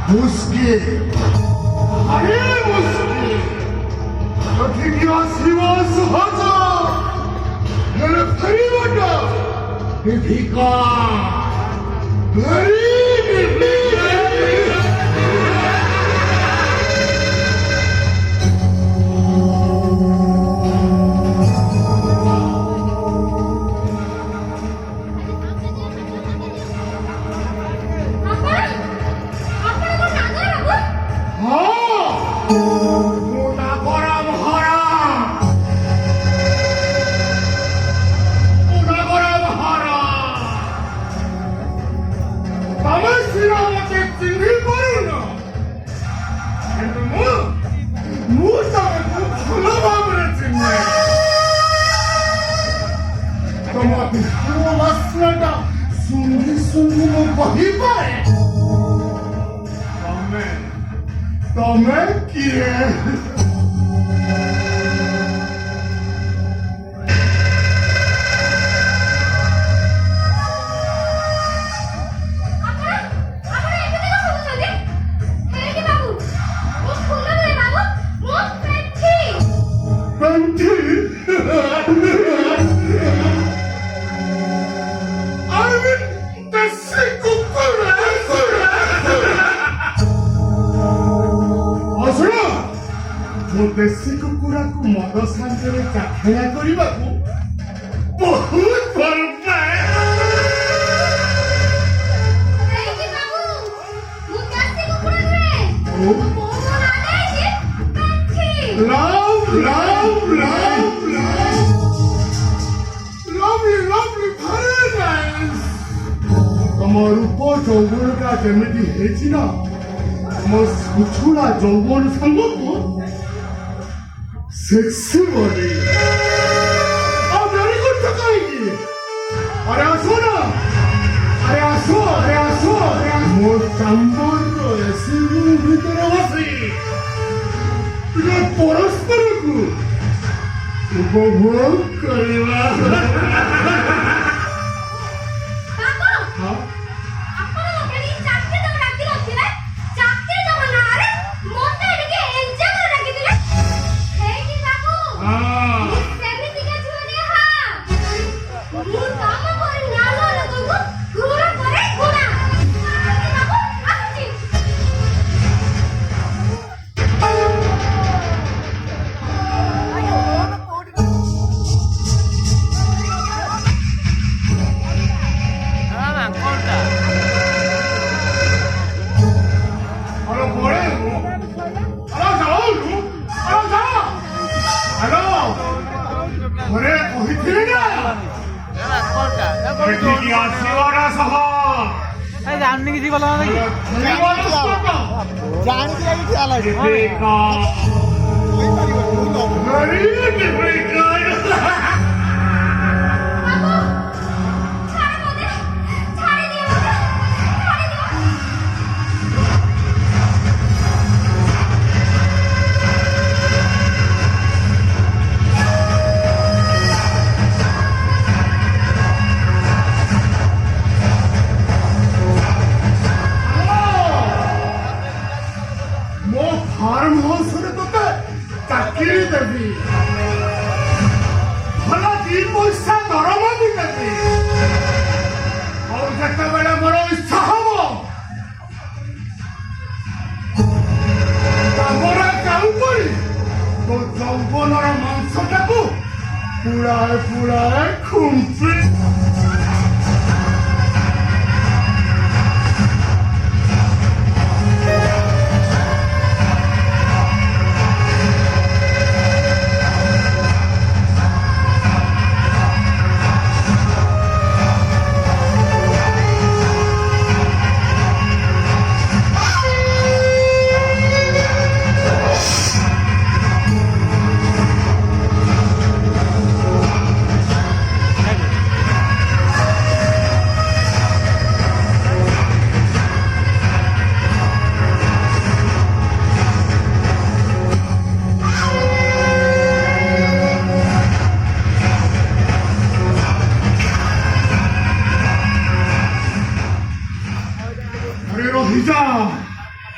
मुश्किल अरे मुश्किल प्रतिज्ञा शिवा सहज मेरे फरीबटा विधिका तमे किए देशी कुकुरा को मद सांगे चाखिया करने बहुत भल पाए तुम रूप जौवन का जमी है ना तुम सुछुड़ा जौवन संग को सेक्सी बॉडी अब मेरी कुछ थकाएगी अरे आसो ना अरे आसो अरे आसो मोर चांबर ऐसी रूम भीतर बसी तुझे परस्पर को उपभोग करवा फार्म हाउस चाकरी देवी भल दी पैसा दरमा भी देवी और जिते बेले मोर इच्छा हम कमरा जाऊ पड़ी तो जौवनर मांसटा को पुड़ाए पुड़ाए खुंपी जा